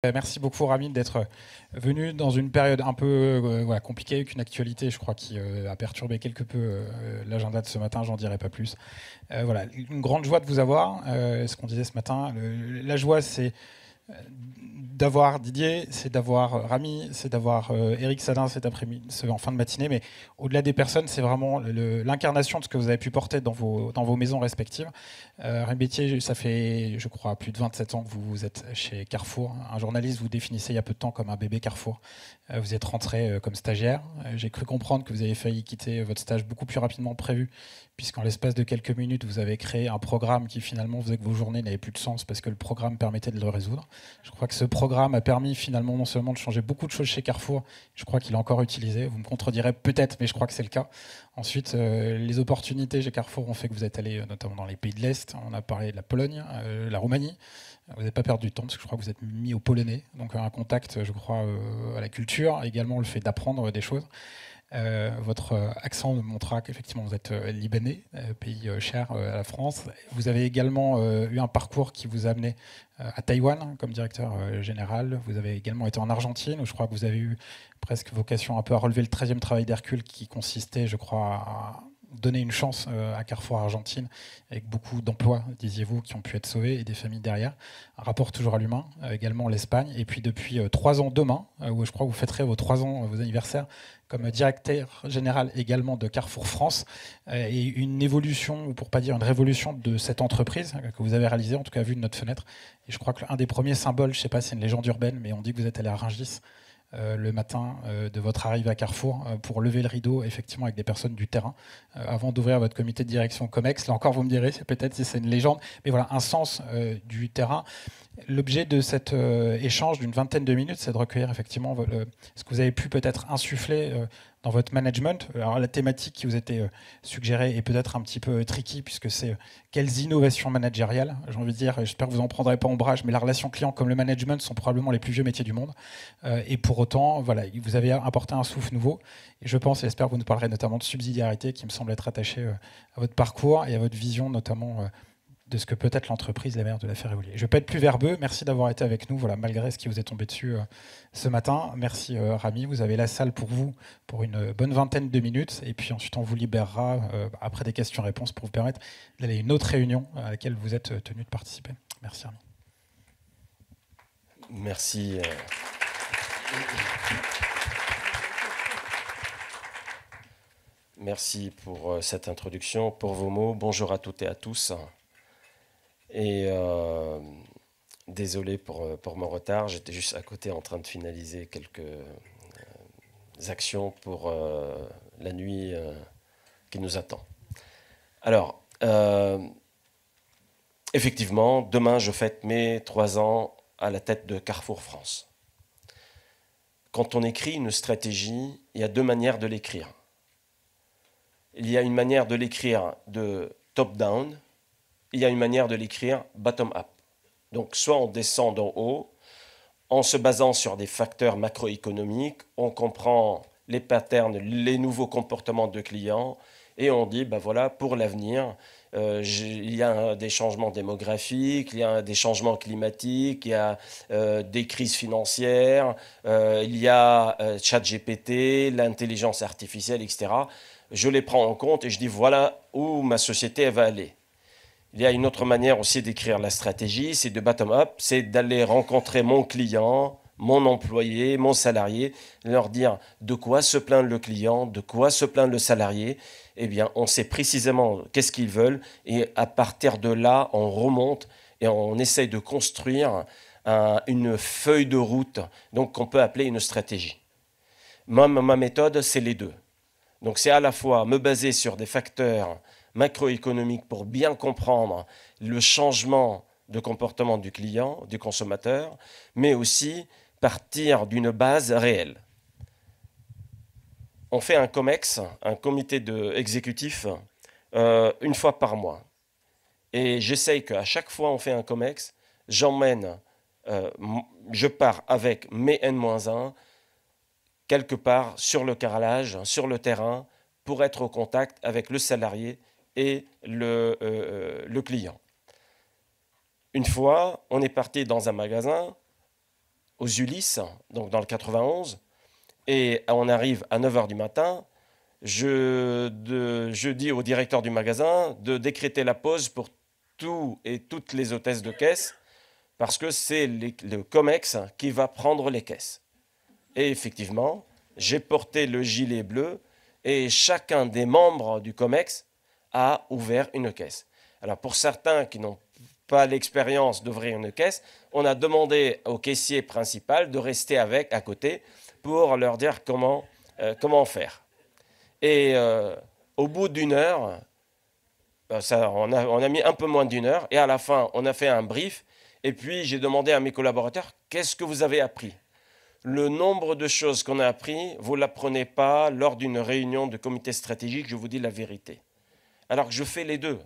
Merci beaucoup Rami d'être venu dans une période un peu voilà, compliquée, avec une actualité je crois qui a perturbé quelque peu l'agenda de ce matin, j'en dirai pas plus. Voilà, une grande joie de vous avoir, ce qu'on disait ce matin. La joie c'est d'avoir Didier, c'est d'avoir Rami, c'est d'avoir Eric Sadin cet après-midi, en fin de matinée, mais au-delà des personnes, c'est vraiment l'incarnation de ce que vous avez pu porter dans vos maisons respectives. Rami Bétier, ça fait, je crois, plus de 27 ans que vous êtes chez Carrefour. Un journaliste vous définissait il y a peu de temps comme un bébé Carrefour. Vous êtes rentré comme stagiaire. J'ai cru comprendre que vous avez failli quitter votre stage beaucoup plus rapidement prévu, puisqu'en l'espace de quelques minutes, vous avez créé un programme qui finalement faisait que vos journées n'avaient plus de sens parce que le programme permettait de le résoudre. Je crois que ce programme a permis finalement non seulement de changer beaucoup de choses chez Carrefour, je crois qu'il est encore utilisé. Vous me contredirez peut-être, mais je crois que c'est le cas. Ensuite, les opportunités chez Carrefour ont fait que vous êtes allé notamment dans les pays de l'Est. On a parlé de la Pologne, la Roumanie. Vous n'avez pas perdu du temps parce que je crois que vous êtes mis au polonais. Donc un contact, je crois, à la culture, également le fait d'apprendre des choses. Votre accent montrera qu'effectivement vous êtes libanais, pays cher à la France. Vous avez également eu un parcours qui vous a amené à Taïwan comme directeur général. Vous avez également été en Argentine, où je crois que vous avez eu presque vocation un peu à relever le 13e travail d'Hercule, qui consistait, je crois, à donner une chance à Carrefour Argentine, avec beaucoup d'emplois, disiez-vous, qui ont pu être sauvés, et des familles derrière. Un rapport toujours à l'humain, également l'Espagne. Et puis depuis 3 ans demain, où je crois que vous fêterez vos 3 ans, vos anniversaires, comme directeur général également de Carrefour France, et une évolution, ou pour pas dire une révolution de cette entreprise que vous avez réalisée, en tout cas vu de notre fenêtre. Et je crois qu'un des premiers symboles, je ne sais pas si c'est une légende urbaine, mais on dit que vous êtes allé à Rungis le matin de votre arrivée à Carrefour pour lever le rideau, effectivement, avec des personnes du terrain, avant d'ouvrir votre comité de direction COMEX. Là encore, vous me direz, c'est peut-être si c'est une légende, mais voilà, un sens du terrain. L'objet de cet échange d'une vingtaine de minutes, c'est de recueillir effectivement ce que vous avez pu peut-être insuffler dans votre management. Alors, la thématique qui vous était suggérée est peut-être un petit peu tricky, puisque c'est quelles innovations managériales, j'ai envie de dire, j'espère que vous n'en prendrez pas ombrage, mais la relation client comme le management sont probablement les plus vieux métiers du monde. Et pour autant, voilà, vous avez apporté un souffle nouveau. Et je pense, et j'espère que vous nous parlerez notamment de subsidiarité, qui me semble être attachée à votre parcours et à votre vision, notamment de ce que peut être l'entreprise, la manière de la faire évoluer. Je ne vais pas être plus verbeux. Merci d'avoir été avec nous, voilà, malgré ce qui vous est tombé dessus ce matin. Merci Rami. Vous avez la salle pour vous pour une bonne vingtaine de minutes. Et puis ensuite, on vous libérera après des questions-réponses pour vous permettre d'aller à une autre réunion à laquelle vous êtes tenu de participer. Merci Rami. Merci. Merci pour cette introduction, pour vos mots. Bonjour à toutes et à tous. Et désolé pour mon retard, j'étais juste à côté en train de finaliser quelques actions pour la nuit qui nous attend. Alors, effectivement, demain je fête mes 3 ans à la tête de Carrefour France. Quand on écrit une stratégie, il y a 2 manières de l'écrire. Il y a une manière de l'écrire de top-down, il y a une manière de l'écrire bottom-up. Donc soit on descend d'en haut, en se basant sur des facteurs macroéconomiques, on comprend les patterns, les nouveaux comportements de clients, et on dit, ben voilà, pour l'avenir, il y a des changements démographiques, il y a des changements climatiques, il y a des crises financières, il y a ChatGPT, l'intelligence artificielle, etc. Je les prends en compte et je dis, voilà où ma société elle va aller. Il y a une autre manière aussi d'écrire la stratégie, c'est de bottom-up, c'est d'aller rencontrer mon client, mon employé, mon salarié, leur dire de quoi se plaint le client, de quoi se plaint le salarié. Eh bien, on sait précisément qu'est-ce qu'ils veulent et à partir de là, on remonte et on essaye de construire une feuille de route, donc qu'on peut appeler une stratégie. Ma méthode, c'est les deux. Donc c'est à la fois me baser sur des facteurs macroéconomiques pour bien comprendre le changement de comportement du client, du consommateur, mais aussi partir d'une base réelle. On fait un COMEX, un comité exécutif, une fois par mois. Et j'essaye qu'à chaque fois on fait un COMEX, je pars avec mes N-1 quelque part sur le carrelage, sur le terrain, pour être au contact avec le salarié et le client. Une fois, on est parti dans un magasin, aux Ulysses, donc dans le 91, et on arrive à 9 h du matin. Je dis au directeur du magasin de décréter la pause pour tous et toutes les hôtesses de caisse, parce que c'est le COMEX qui va prendre les caisses. Et effectivement, j'ai porté le gilet bleu et chacun des membres du COMEX a ouvert une caisse. Alors pour certains qui n'ont pas l'expérience d'ouvrir une caisse, on a demandé au caissier principal de rester à côté pour leur dire comment faire. Et au bout d'une heure, on a mis un peu moins d'une heure, et à la fin, on a fait un brief, et puis j'ai demandé à mes collaborateurs, qu'est-ce que vous avez appris? Le nombre de choses qu'on a appris, vous ne l'apprenez pas lors d'une réunion de comité stratégique, je vous dis la vérité. Alors que je fais les deux.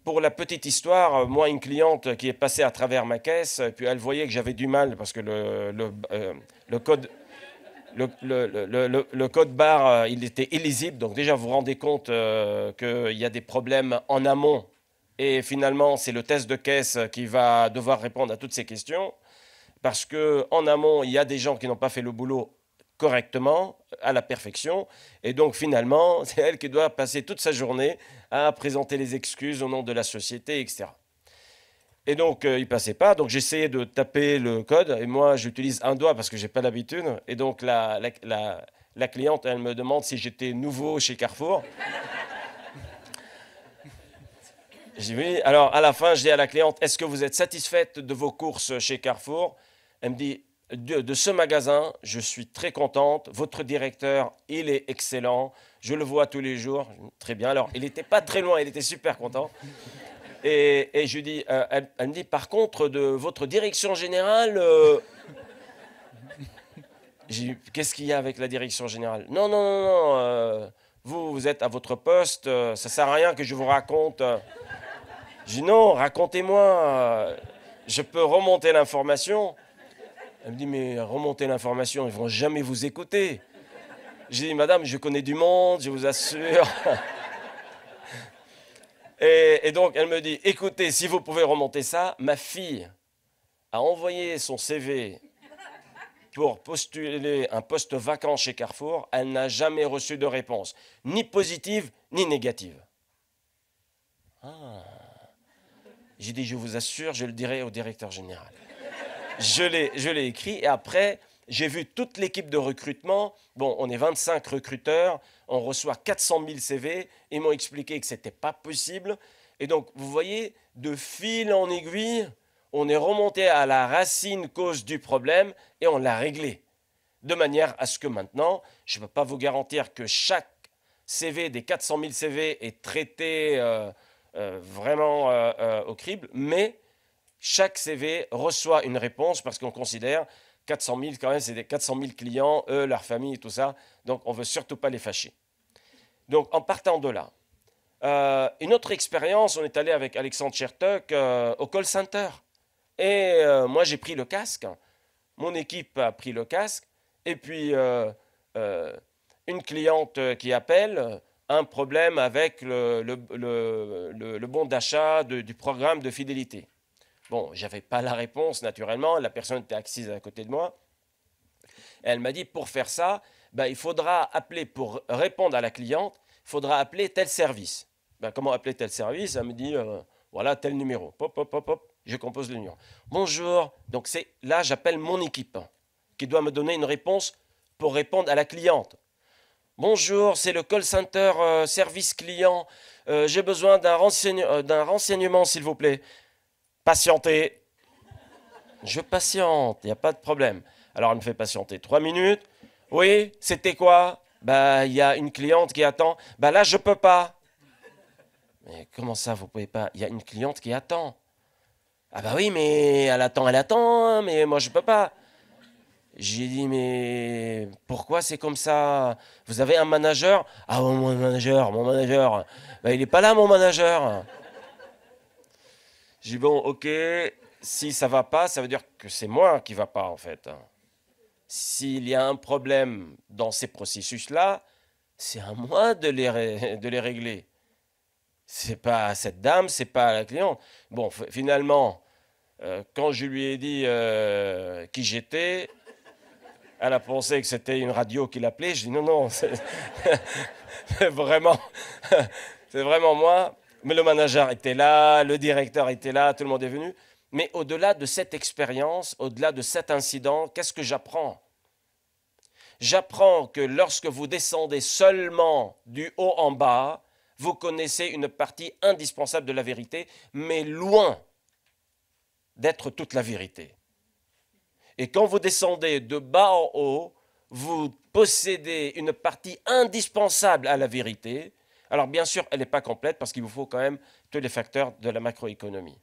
Pour la petite histoire, moi, une cliente qui est passée à travers ma caisse, puis elle voyait que j'avais du mal parce que le code barre, il était illisible. Donc déjà, vous vous rendez compte qu'il y a des problèmes en amont. Et finalement, c'est le test de caisse qui va devoir répondre à toutes ces questions. Parce qu'en amont, il y a des gens qui n'ont pas fait le boulot correctement, à la perfection. Et donc finalement, c'est elle qui doit passer toute sa journée à présenter les excuses au nom de la société, etc. Et donc, il ne passait pas. Donc, j'essayais de taper le code. Et moi, j'utilise un doigt parce que je n'ai pas l'habitude. Et donc, la cliente, elle me demande si j'étais nouveau chez Carrefour. J'ai dit oui. Alors, à la fin, je dis à la cliente, est-ce que vous êtes satisfaite de vos courses chez Carrefour? Elle me dit, de ce magasin, je suis très contente. Votre directeur, il est excellent. Je le vois tous les jours. Très bien. Alors, il n'était pas très loin. Il était super content. Et je lui dis, elle me dit, par contre, de votre direction générale, j'ai dit, qu'est-ce qu'il y a avec la direction générale? Non, non, non, non, vous êtes à votre poste, ça ne sert à rien que je vous raconte. J'ai dit, non, racontez-moi, je peux remonter l'information. Elle me dit, mais remonter l'information, ils ne vont jamais vous écouter. J'ai dit, madame, je connais du monde, je vous assure. Et donc, elle me dit, écoutez, si vous pouvez remonter ça, ma fille a envoyé son CV pour postuler un poste vacant chez Carrefour. Elle n'a jamais reçu de réponse, ni positive, ni négative. Ah. J'ai dit, je vous assure, je le dirai au directeur général. Je l'ai écrit, et après, j'ai vu toute l'équipe de recrutement. Bon, on est 25 recruteurs, on reçoit 400 000 CV. Ils m'ont expliqué que ce n'était pas possible. Et donc, vous voyez, de fil en aiguille, on est remonté à la racine cause du problème et on l'a réglé. De manière à ce que maintenant, je ne peux pas vous garantir que chaque CV des 400 000 CV est traité vraiment au crible, mais chaque CV reçoit une réponse parce qu'on considère 400 000, quand même, c'est des 400 000 clients, eux, leur famille et tout ça. Donc, on ne veut surtout pas les fâcher. Donc, en partant de là, une autre expérience, on est allé avec Alexandre Chertok au call center. Et moi, j'ai pris le casque. Mon équipe a pris le casque. Et puis, une cliente qui appelle, un problème avec le bon d'achat du programme de fidélité. Bon, je n'avais pas la réponse, naturellement. La personne était assise à côté de moi. Et elle m'a dit, pour faire ça, il faudra appeler, pour répondre à la cliente, il faudra appeler tel service. Comment appeler tel service? Elle me dit, voilà, tel numéro. Pop, pop, pop, pop, je compose le numéro. Bonjour. Donc là, j'appelle mon équipe qui doit me donner une réponse pour répondre à la cliente. Bonjour, c'est le call center service client. J'ai besoin d'un renseignement, s'il vous plaît. Patientez. Je patiente, il n'y a pas de problème. Alors, elle me fait patienter 3 minutes. Oui, c'était quoi? Il y a une cliente qui attend. Là, je ne peux pas. Mais comment ça, vous ne pouvez pas? Il y a une cliente qui attend. Ah oui, mais elle attend, hein, mais moi, je ne peux pas. J'ai dit, mais pourquoi c'est comme ça? Vous avez un manager? Ah, mon manager. Il n'est pas là, mon manager. J'ai dit, bon, ok, si ça ne va pas, ça veut dire que c'est moi qui ne va pas, en fait. S'il y a un problème dans ces processus-là, c'est à moi de les régler. C'est pas à cette dame, c'est pas à la cliente. Bon, finalement, Quand je lui ai dit qui j'étais, elle a pensé que c'était une radio qui l'appelait. Je dis non, non, c'est vraiment, c'est vraiment moi. Mais le manager était là, le directeur était là, tout le monde est venu. Mais au-delà de cette expérience, au-delà de cet incident, qu'est-ce que j'apprends? J'apprends que lorsque vous descendez seulement du haut en bas, vous connaissez une partie indispensable de la vérité, mais loin d'être toute la vérité. Et quand vous descendez de bas en haut, vous possédez une partie indispensable à la vérité. Alors bien sûr, elle n'est pas complète parce qu'il vous faut quand même tous les facteurs de la macroéconomie.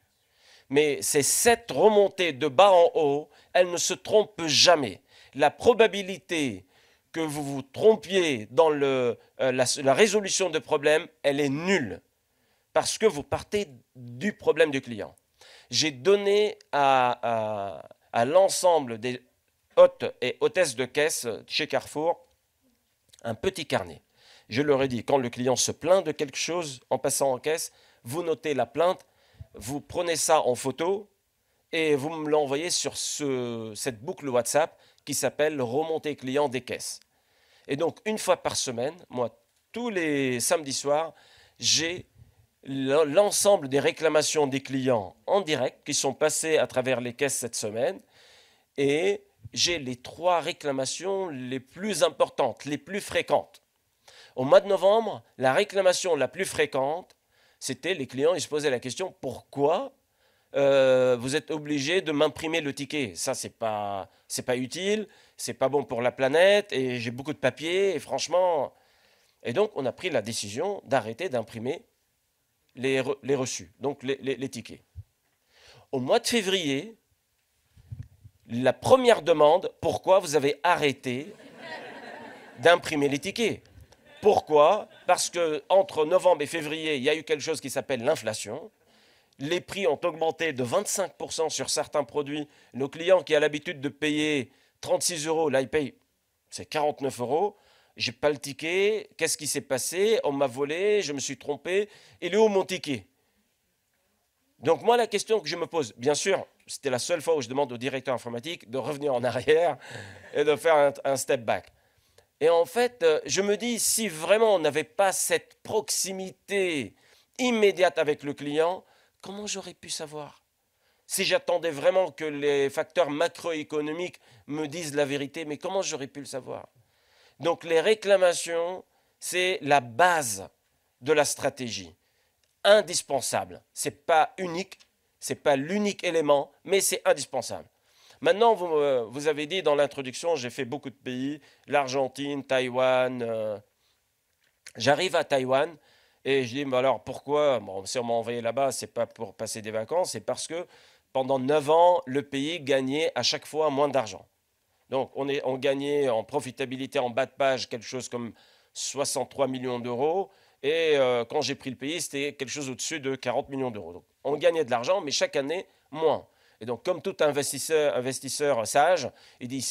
Mais c'est cette remontée de bas en haut, elle ne se trompe jamais. La probabilité que vous vous trompiez dans la résolution de problème, elle est nulle. Parce que vous partez du problème du client. J'ai donné à l'ensemble des hôtes et hôtesses de caisse chez Carrefour un petit carnet. Je leur ai dit, quand le client se plaint de quelque chose en passant en caisse, vous notez la plainte, vous prenez ça en photo et vous me l'envoyez sur cette boucle WhatsApp qui s'appelle remontée client des caisses. Et donc, une fois par semaine, moi, tous les samedis soirs, j'ai l'ensemble des réclamations des clients en direct qui sont passées à travers les caisses cette semaine et j'ai les 3 réclamations les plus importantes, les plus fréquentes. Au mois de novembre, la réclamation la plus fréquente, c'était les clients, ils se posaient la question « Pourquoi vous êtes obligé de m'imprimer le ticket ?» Ça, c'est pas utile, c'est pas bon pour la planète et j'ai beaucoup de papier et franchement... Et donc, on a pris la décision d'arrêter d'imprimer les reçus, donc les tickets. Au mois de février, la première demande, pourquoi vous avez arrêté d'imprimer les tickets? Pourquoi? Parce qu'entre novembre et février, il y a eu quelque chose qui s'appelle l'inflation. Les prix ont augmenté de 25% sur certains produits. Nos clients qui a l'habitude de payer 36 euros, là, ils payent, c'est 49 euros. J'ai pas le ticket. Qu'est-ce qui s'est passé? On m'a volé, je me suis trompé. Il est où mon ticket? Donc moi, la question que je me pose, bien sûr, c'était la seule fois où je demande au directeur informatique de revenir en arrière et de faire un step back. Et en fait, je me dis, si vraiment on n'avait pas cette proximité immédiate avec le client, comment j'aurais pu savoir? Si j'attendais vraiment que les facteurs macroéconomiques me disent la vérité, mais comment j'aurais pu le savoir? Donc les réclamations, c'est la base de la stratégie. Indispensable. Ce n'est pas unique, ce n'est pas l'unique élément, mais c'est indispensable. Maintenant, vous avez dit dans l'introduction, j'ai fait beaucoup de pays, l'Argentine, Taïwan. J'arrive à Taïwan et je dis, mais alors pourquoi? Bon, si on m'a envoyé là-bas, ce n'est pas pour passer des vacances, c'est parce que pendant 9 ans, le pays gagnait à chaque fois moins d'argent. Donc on gagnait en profitabilité en bas de page quelque chose comme 63 millions d'euros. Et quand j'ai pris le pays, c'était quelque chose au-dessus de 40 millions d'euros. Donc on gagnait de l'argent, mais chaque année, moins. Et donc, comme tout investisseur sage, il dit,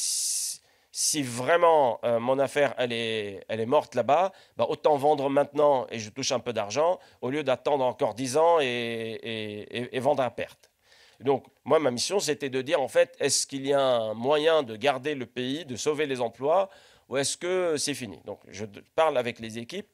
si vraiment mon affaire elle est morte là-bas, bah, autant vendre maintenant et je touche un peu d'argent, au lieu d'attendre encore 10 ans et vendre à perte. Donc, moi, ma mission, c'était de dire, en fait, est-ce qu'il y a un moyen de garder le pays, de sauver les emplois, ou est-ce que c'est fini? Donc, je parle avec les équipes.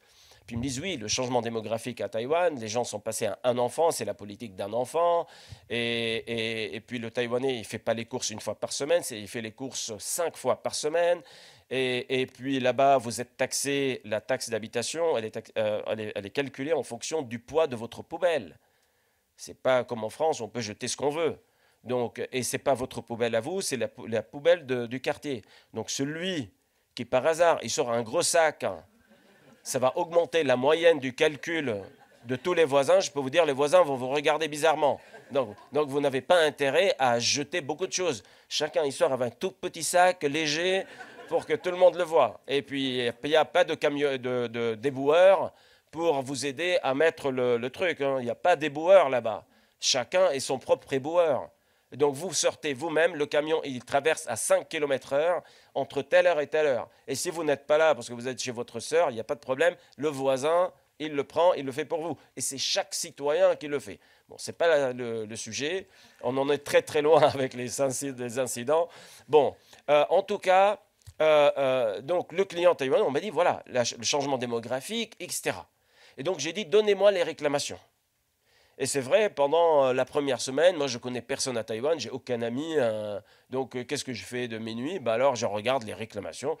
Puis ils me disent, oui, le changement démographique à Taïwan, les gens sont passés à un enfant, c'est la politique d'un enfant. Et puis le Taïwanais, il ne fait pas les courses une fois par semaine, il fait les courses 5 fois par semaine. Et puis là-bas, vous êtes taxé, la taxe d'habitation, elle est calculée en fonction du poids de votre poubelle. Ce n'est pas comme en France, on peut jeter ce qu'on veut. Donc, et ce n'est pas votre poubelle à vous, c'est la poubelle du quartier. Donc celui qui, par hasard, il sort un gros sac... ça va augmenter la moyenne du calcul de tous les voisins. Je peux vous dire, les voisins vont vous regarder bizarrement. Donc vous n'avez pas intérêt à jeter beaucoup de choses. Chacun, il sort avec un tout petit sac léger pour que tout le monde le voie. Et puis, il n'y a pas de déboueur pour vous aider à mettre le truc. Il n'y a pas d'éboueur là-bas. Chacun est son propre éboueur. Donc vous sortez vous-même, le camion il traverse à 5 km/h entre telle heure et telle heure. Et si vous n'êtes pas là parce que vous êtes chez votre sœur, il n'y a pas de problème, le voisin il le prend, il le fait pour vous. Et c'est chaque citoyen qui le fait. Bon, ce n'est pas le sujet. On en est très très loin avec les incidents. Bon, en tout cas, donc le client taïwanais, on m'a dit, voilà, le changement démographique, etc. Et donc j'ai dit, donnez-moi les réclamations. Et c'est vrai, pendant la première semaine, moi je connais personne à Taïwan, j'ai aucun ami. Donc qu'est-ce que je fais de mes nuits? Alors je regarde les réclamations.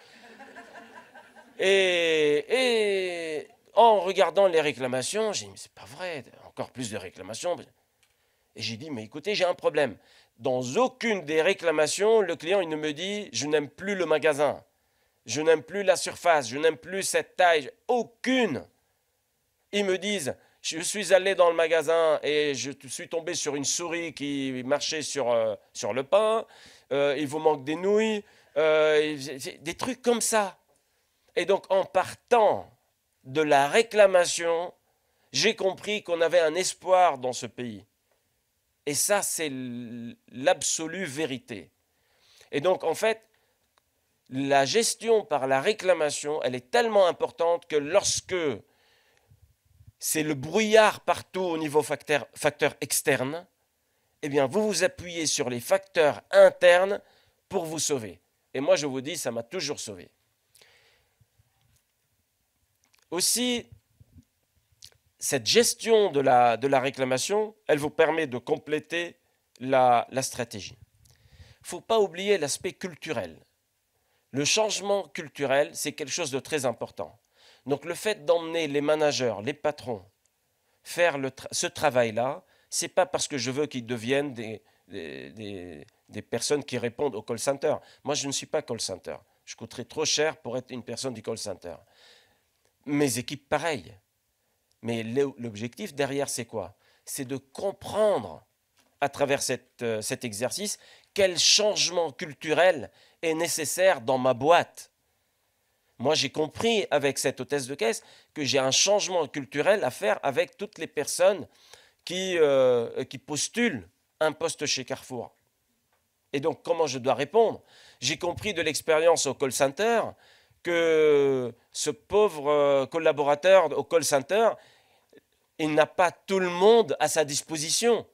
Et en regardant les réclamations, j'ai dit, mais c'est pas vrai, encore plus de réclamations. Et j'ai dit, mais écoutez, j'ai un problème. Dans aucune des réclamations, le client il ne me dit, je n'aime plus le magasin, je n'aime plus la surface, je n'aime plus cette taille. Aucune. Ils me disent, je suis allé dans le magasin et je suis tombé sur une souris qui marchait sur le pain, il vous manque des nouilles, des trucs comme ça. Et donc en partant de la réclamation, j'ai compris qu'on avait un espoir dans ce pays. Et ça, c'est l'absolue vérité. Et donc en fait, la gestion par la réclamation, elle est tellement importante que lorsque c'est le brouillard partout au niveau facteur externe, eh bien vous vous appuyez sur les facteurs internes pour vous sauver. Et moi je vous dis, ça m'a toujours sauvé. Aussi, cette gestion de la réclamation, elle vous permet de compléter la stratégie. Il ne faut pas oublier l'aspect culturel. Le changement culturel, c'est quelque chose de très important. Donc le fait d'emmener les managers, les patrons, faire ce travail-là, ce n'est pas parce que je veux qu'ils deviennent des personnes qui répondent au call center. Moi, je ne suis pas call center. Je coûterais trop cher pour être une personne du call center. Mes équipes, pareil. Mais l'objectif derrière, c'est quoi? C'est de comprendre, à travers cet exercice, quel changement culturel est nécessaire dans ma boîte. Moi, j'ai compris avec cette hôtesse de caisse que j'ai un changement culturel à faire avec toutes les personnes qui postulent un poste chez Carrefour. Et donc, comment je dois répondre? J'ai compris de l'expérience au call center que ce pauvre collaborateur au call center, il n'a pas tout le monde à sa disposition,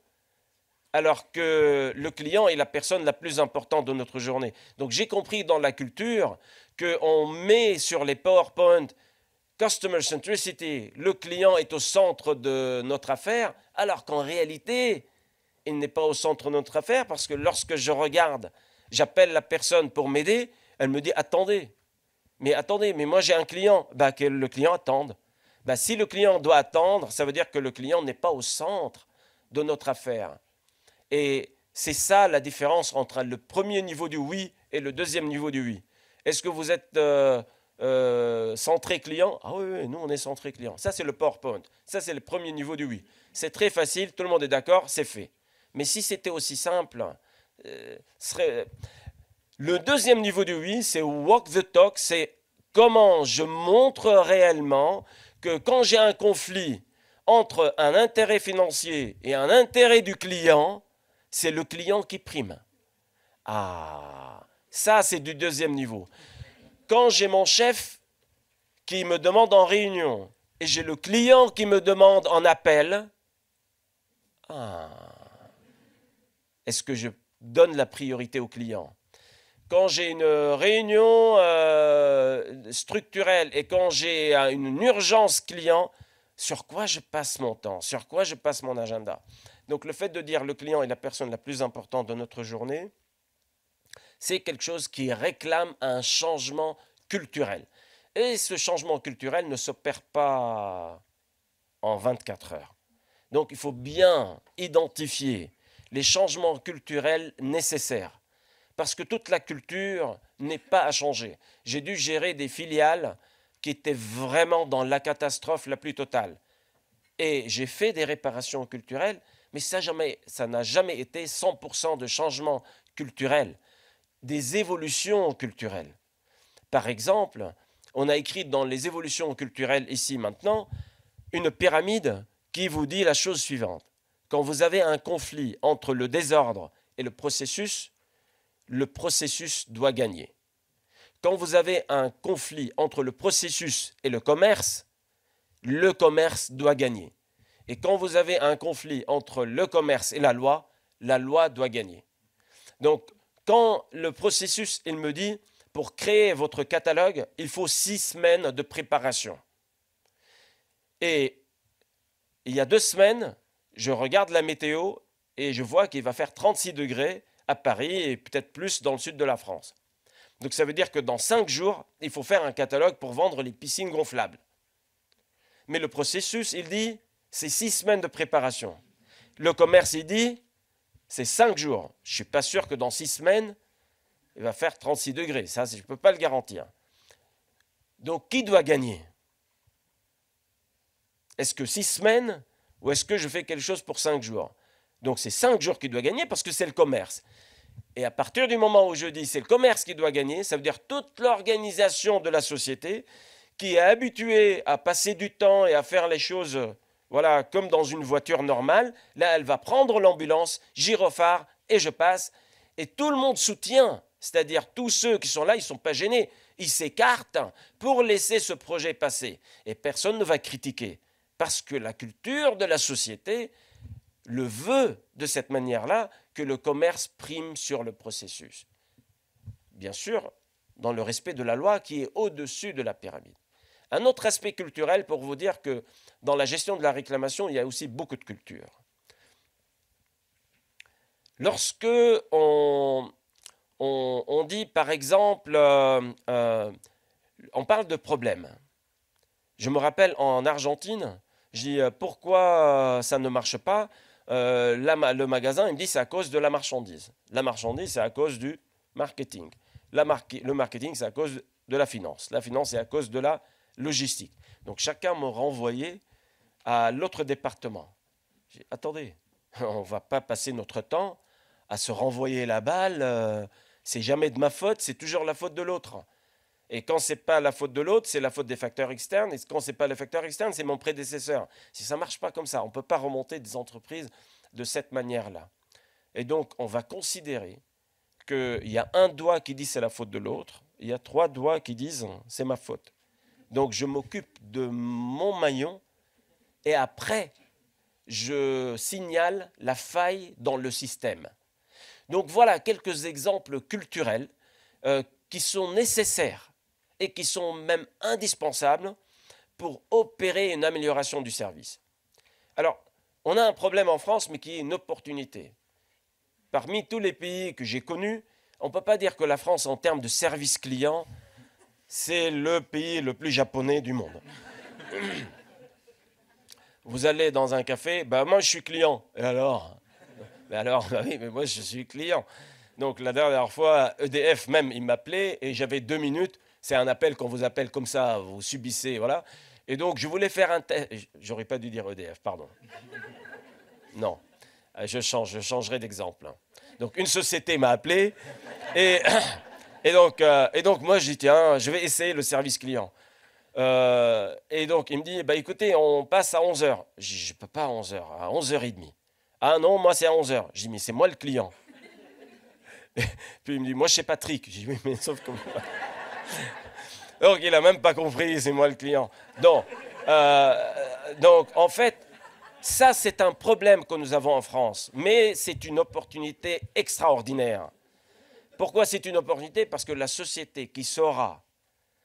alors que le client est la personne la plus importante de notre journée. Donc j'ai compris dans la culture qu'on met sur les PowerPoint Customer Centricity, le client est au centre de notre affaire, alors qu'en réalité, il n'est pas au centre de notre affaire, parce que lorsque je regarde, j'appelle la personne pour m'aider, elle me dit « attendez, mais moi j'ai un client », que le client attende. Si le client doit attendre, ça veut dire que le client n'est pas au centre de notre affaire. Et c'est ça la différence entre le premier niveau du oui et le deuxième niveau du oui. Est-ce que vous êtes centré client? Ah oui, nous on est centré client. Ça c'est le PowerPoint. Ça c'est le premier niveau du oui. C'est très facile, tout le monde est d'accord, c'est fait. Mais si c'était aussi simple, le deuxième niveau du oui, c'est walk the talk, c'est comment je montre réellement que quand j'ai un conflit entre un intérêt financier et un intérêt du client, c'est le client qui prime. Ah, ça c'est du deuxième niveau. Quand j'ai mon chef qui me demande en réunion et j'ai le client qui me demande en appel, est-ce que je donne la priorité au client? Quand j'ai une réunion structurelle et quand j'ai une urgence client, sur quoi je passe mon temps? Sur quoi je passe mon agenda? Donc le fait de dire le client est la personne la plus importante de notre journée, c'est quelque chose qui réclame un changement culturel. Et ce changement culturel ne s'opère pas en 24 heures. Donc il faut bien identifier les changements culturels nécessaires. Parce que toute la culture n'est pas à changer. J'ai dû gérer des filiales qui étaient vraiment dans la catastrophe la plus totale. Et j'ai fait des réparations culturelles, mais ça n'a jamais été 100% de changement culturel, des évolutions culturelles. Par exemple, on a écrit dans les évolutions culturelles ici maintenant, une pyramide qui vous dit la chose suivante. Quand vous avez un conflit entre le désordre et le processus doit gagner. Quand vous avez un conflit entre le processus et le le commerce doit gagner. Et quand vous avez un conflit entre le commerce et la loi doit gagner. Donc, quand le processus, il me dit, pour créer votre catalogue, il faut 6 semaines de préparation. Et il y a 2 semaines, je regarde la météo et je vois qu'il va faire 36 degrés à Paris et peut-être plus dans le sud de la France. Donc ça veut dire que dans 5 jours, il faut faire un catalogue pour vendre les piscines gonflables. Mais le processus, il dit, c'est 6 semaines de préparation. Le commerce, il dit, c'est 5 jours. Je ne suis pas sûr que dans 6 semaines, il va faire 36 degrés. Ça, je ne peux pas le garantir. Donc, qui doit gagner? Est-ce que 6 semaines ou est-ce que je fais quelque chose pour 5 jours? Donc, c'est 5 jours qui doit gagner parce que c'est le commerce. Et à partir du moment où je dis c'est le commerce qui doit gagner, ça veut dire toute l'organisation de la société qui est habituée à passer du temps et à faire les choses voilà, comme dans une voiture normale. Là, elle va prendre l'ambulance, gyrophare, et je passe. Et tout le monde soutient, c'est-à-dire tous ceux qui sont là, ils ne sont pas gênés. Ils s'écartent pour laisser ce projet passer. Et personne ne va critiquer. Parce que la culture de la société le veut de cette manière-là, que le commerce prime sur le processus. Bien sûr, dans le respect de la loi qui est au-dessus de la pyramide. Un autre aspect culturel pour vous dire que dans la gestion de la réclamation, il y a aussi beaucoup de culture. Lorsque on dit, par exemple, on parle de problèmes. Je me rappelle en Argentine, je dis pourquoi ça ne marche pas. Le magasin, il me dit c'est à cause de la marchandise. La marchandise, c'est à cause du marketing. Le marketing, c'est à cause de la finance. La finance, c'est à cause de la logistique. Donc chacun me renvoyait à l'autre département. J'ai dit, attendez, on ne va pas passer notre temps à se renvoyer la balle. C'est jamais de ma faute, c'est toujours la faute de l'autre. Et quand ce n'est pas la faute de l'autre, c'est la faute des facteurs externes. Et quand ce n'est pas les facteurs externes, c'est mon prédécesseur. Si ça ne marche pas comme ça, on ne peut pas remonter des entreprises de cette manière-là. Et donc, on va considérer qu'il y a un doigt qui dit c'est la faute de l'autre, il y a 3 doigts qui disent c'est ma faute. Donc, je m'occupe de mon maillon et après, je signale la faille dans le système. Donc, voilà quelques exemples culturels qui sont nécessaires et qui sont même indispensables pour opérer une amélioration du service. Alors, on a un problème en France, mais qui est une opportunité. Parmi tous les pays que j'ai connus, on ne peut pas dire que la France, en termes de service client, c'est le pays le plus japonais du monde. Vous allez dans un café, moi je suis client. Et alors? Oui, mais moi je suis client. Donc la dernière fois, EDF même, il m'appelait et j'avais 2 minutes. C'est un appel, quand vous appelle comme ça, vous subissez, voilà. Et donc je voulais faire un test. J'aurais pas dû dire EDF, pardon. Non, je changerai d'exemple. Donc une société m'a appelé et donc moi je dis tiens, je vais essayer le service client. Et donc il me dit écoutez, on passe à 11h. Je dis je peux pas à 11h, à 11h30. Ah non, moi c'est à 11h. Je dis mais c'est moi le client. Puis il me dit moi c'est Patrick. Je dis oui mais sauf que donc il a même pas compris, c'est moi le client. Donc en fait, ça c'est un problème que nous avons en France, mais c'est une opportunité extraordinaire. Pourquoi c'est une opportunité? Parce que la société qui saura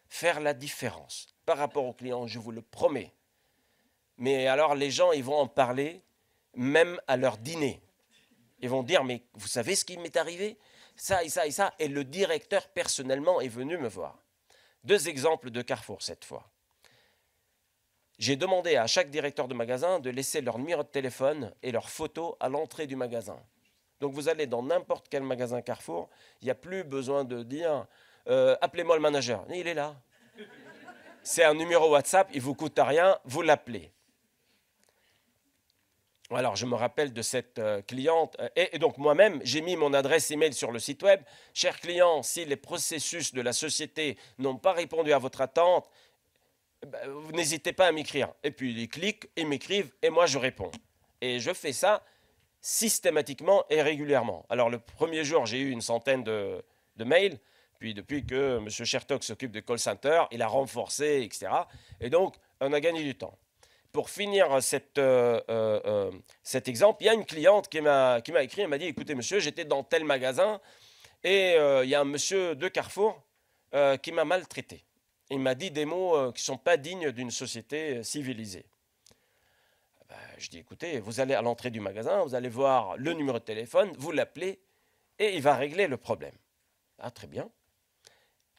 faire la différence par rapport aux clients, je vous le promets. Mais alors les gens, ils vont en parler même à leur dîner. Ils vont dire, mais vous savez ce qui m'est arrivé? Ça et ça et ça. Et le directeur personnellement est venu me voir. 2 exemples de Carrefour cette fois. J'ai demandé à chaque directeur de magasin de laisser leur numéro de téléphone et leur photo à l'entrée du magasin. Donc vous allez dans n'importe quel magasin Carrefour, il n'y a plus besoin de dire appelez-moi le manager. Il est là. C'est un numéro WhatsApp, il ne vous coûte rien, vous l'appelez. Alors je me rappelle de cette cliente et donc moi-même j'ai mis mon adresse email sur le site web. Cher client, si les processus de la société n'ont pas répondu à votre attente, vous n'hésitez pas à m'écrire. Et puis ils cliquent, ils m'écrivent et moi je réponds. Et je fais ça systématiquement et régulièrement. Alors le premier jour j'ai eu une centaine de mails. Puis depuis que M. Chertok s'occupe de call center, il a renforcé, etc. Et donc on a gagné du temps. pour finir cet exemple, il y a une cliente qui m'a écrit, elle m'a dit, écoutez monsieur, j'étais dans tel magasin et il y a un monsieur de Carrefour qui m'a maltraité. Il m'a dit des mots qui ne sont pas dignes d'une société civilisée. Ben, je dis, écoutez, vous allez à l'entrée du magasin, vous allez voir le numéro de téléphone, vous l'appelez et il va régler le problème. Ah, très bien.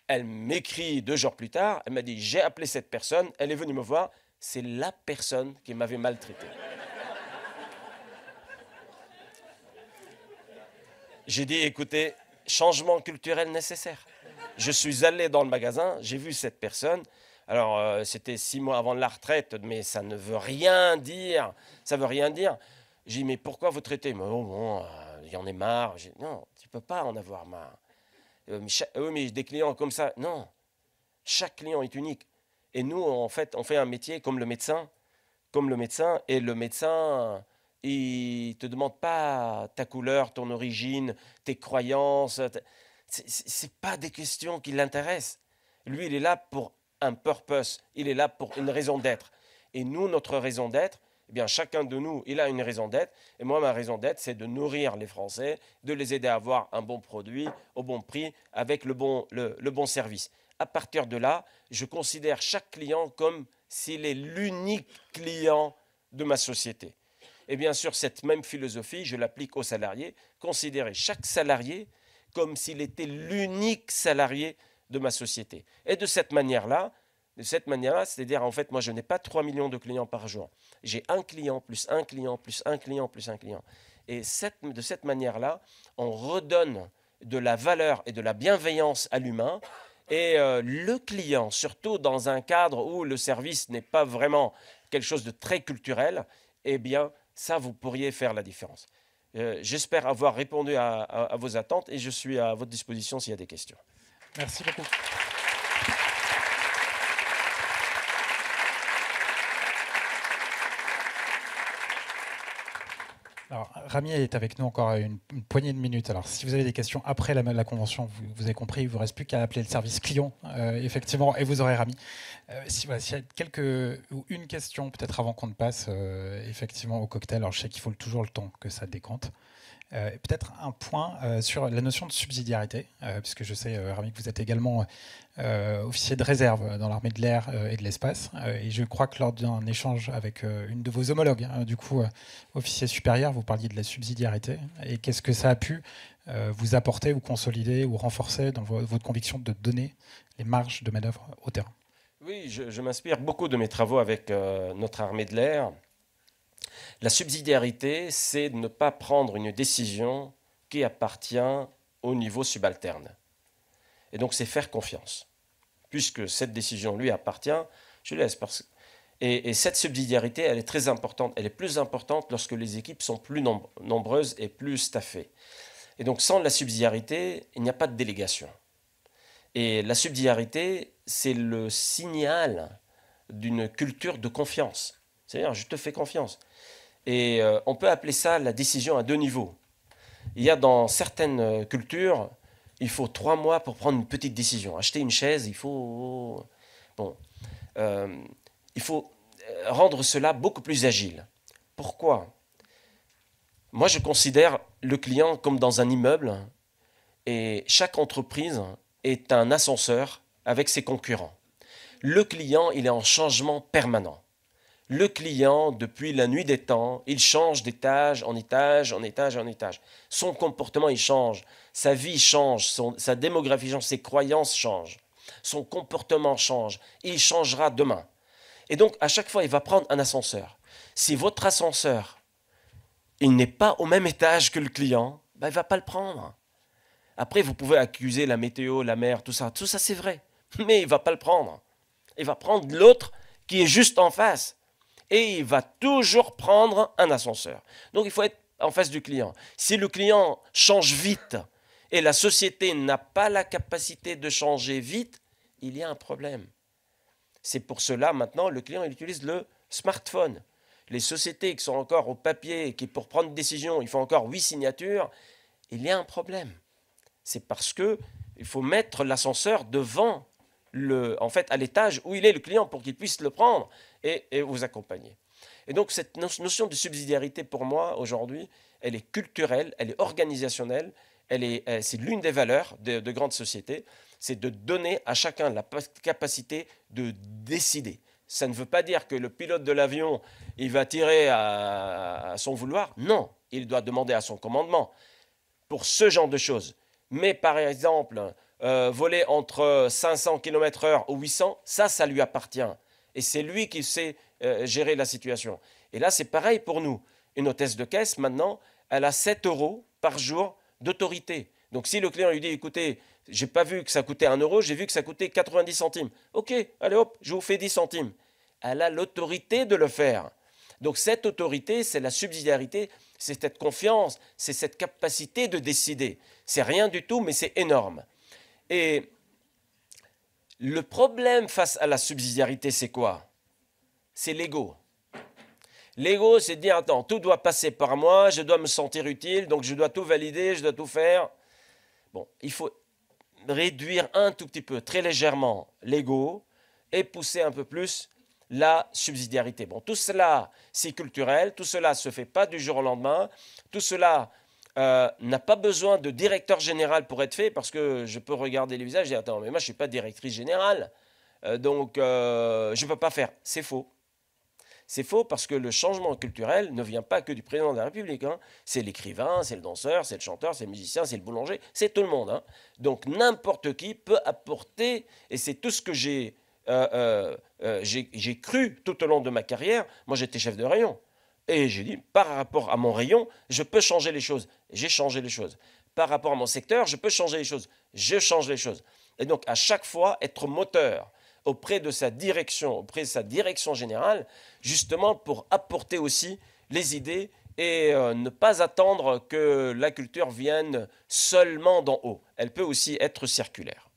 Elle m'écrit 2 jours plus tard, elle m'a dit, j'ai appelé cette personne, elle est venue me voir, c'est la personne qui m'avait maltraité. J'ai dit, écoutez, changement culturel nécessaire. Je suis allé dans le magasin, j'ai vu cette personne. Alors, c'était 6 mois avant la retraite, mais ça ne veut rien dire. Ça veut rien dire. J'ai dit, mais pourquoi vous traitez? Oh, bon, il y en a marre. Dit, non, tu ne peux pas en avoir marre. Mais des clients comme ça, non. Chaque client est unique. Et nous, en fait, on fait un métier comme le médecin. Et le médecin, il ne te demande pas ta couleur, ton origine, tes croyances. Ce n'est pas des questions qui l'intéressent. Lui, il est là pour un purpose, il est là pour une raison d'être. Et nous, notre raison d'être, eh bien, chacun de nous, il a une raison d'être. Et moi, ma raison d'être, c'est de nourrir les Français, de les aider à avoir un bon produit, au bon prix, avec le bon service. À partir de là, je considère chaque client comme s'il est l'unique client de ma société. Et bien sûr, cette même philosophie, je l'applique aux salariés. Considérer chaque salarié comme s'il était l'unique salarié de ma société. Et de cette manière-là, c'est-à-dire, en fait, moi, je n'ai pas 3 millions de clients par jour. J'ai un client, plus un client, plus un client, plus un client. Et de cette manière-là, on redonne de la valeur et de la bienveillance à l'humain. Et le client, surtout dans un cadre où le service n'est pas vraiment quelque chose de très culturel, eh bien, ça, vous pourriez faire la différence. J'espère avoir répondu à vos attentes et je suis à votre disposition s'il y a des questions. Merci beaucoup. Alors, Rami est avec nous encore une poignée de minutes. Alors, si vous avez des questions après la convention, vous avez compris, il ne vous reste plus qu'à appeler le service client, effectivement, et vous aurez Rami. S'il y a une question, peut-être avant qu'on ne passe effectivement au cocktail, alors je sais qu'il faut toujours le temps que ça décante. Peut-être un point sur la notion de subsidiarité, puisque je sais, Rami, que vous êtes également officier de réserve dans l'armée de l'air et de l'espace. Et je crois que lors d'un échange avec une de vos homologues, du coup, officier supérieur, vous parliez de la subsidiarité. Et qu'est-ce que ça a pu vous apporter ou consolider ou renforcer dans votre conviction de donner les marges de manœuvre au terrain? Oui, je m'inspire beaucoup de mes travaux avec notre armée de l'air. La subsidiarité, c'est de ne pas prendre une décision qui appartient au niveau subalterne. Et donc, c'est faire confiance. Puisque cette décision lui appartient, je laisse. Et cette subsidiarité, elle est très importante. Elle est plus importante lorsque les équipes sont plus nombreuses et plus staffées. Et donc, sans la subsidiarité, il n'y a pas de délégation. Et la subsidiarité, c'est le signal d'une culture de confiance. C'est-à-dire, je te fais confiance. Et on peut appeler ça la décision à 2 niveaux. Il y a dans certaines cultures, il faut 3 mois pour prendre une petite décision. Acheter une chaise, il faut rendre cela beaucoup plus agile. Pourquoi? Moi, je considère le client comme dans un immeuble et chaque entreprise est un ascenseur avec ses concurrents. Le client, il est en changement permanent. Le client, depuis la nuit des temps, il change d'étage en étage, en étage, en étage. Son comportement, il change. Sa vie change, sa démographie change, ses croyances changent. Son comportement change. Il changera demain. Et donc, à chaque fois, il va prendre un ascenseur. Si votre ascenseur, il n'est pas au même étage que le client, ben, il ne va pas le prendre. Après, vous pouvez accuser la météo, la mer, tout ça. Tout ça, c'est vrai. Mais il ne va pas le prendre. Il va prendre l'autre qui est juste en face. Et il va toujours prendre un ascenseur. Donc il faut être en face du client. Si le client change vite et la société n'a pas la capacité de changer vite, il y a un problème. C'est pour cela maintenant le client il utilise le smartphone. Les sociétés qui sont encore au papier et qui pour prendre une décision, il faut encore 8 signatures, il y a un problème. C'est parce qu'il faut mettre l'ascenseur devant à l'étage où il est le client pour qu'il puisse le prendre et vous accompagner. Et donc cette notion de subsidiarité, pour moi, aujourd'hui, elle est culturelle, elle est organisationnelle, c'est l'une des valeurs de grandes sociétés, c'est de donner à chacun la capacité de décider. Ça ne veut pas dire que le pilote de l'avion, il va tirer à son vouloir. Non, il doit demander à son commandement pour ce genre de choses. Mais par exemple, voler entre 500 km/h ou 800, ça lui appartient. Et c'est lui qui sait gérer la situation. Et là, c'est pareil pour nous. Une hôtesse de caisse, maintenant, elle a 7 euros par jour d'autorité. Donc si le client lui dit, écoutez, j'ai pas vu que ça coûtait 1 euro, j'ai vu que ça coûtait 90 centimes. Ok, allez hop, je vous fais 10 centimes. Elle a l'autorité de le faire. Donc cette autorité, c'est la subsidiarité, c'est cette confiance, c'est cette capacité de décider. C'est rien du tout, mais c'est énorme. Et le problème face à la subsidiarité, c'est quoi? C'est l'ego. L'ego, c'est de dire, attends, tout doit passer par moi, je dois me sentir utile, donc je dois tout valider, je dois tout faire. Bon, il faut réduire un tout petit peu, très légèrement, l'ego et pousser un peu plus la subsidiarité. Bon, tout cela, c'est culturel, tout cela ne se fait pas du jour au lendemain, tout cela n'a pas besoin de directeur général pour être fait, parce que je peux regarder les visages et dire, attends, mais moi je ne suis pas directrice générale, donc je ne peux pas faire. C'est faux. C'est faux parce que le changement culturel ne vient pas que du président de la République. Hein. C'est l'écrivain, c'est le danseur, c'est le chanteur, c'est le musicien, c'est le boulanger, c'est tout le monde. Hein. Donc n'importe qui peut apporter, et c'est tout ce que j'ai cru tout au long de ma carrière. Moi j'étais chef de rayon. Et j'ai dit, par rapport à mon rayon, je peux changer les choses. J'ai changé les choses. Par rapport à mon secteur, je peux changer les choses. Je change les choses. Et donc à chaque fois, être moteur auprès de sa direction générale, justement pour apporter aussi les idées et ne pas attendre que la culture vienne seulement d'en haut. Elle peut aussi être circulaire.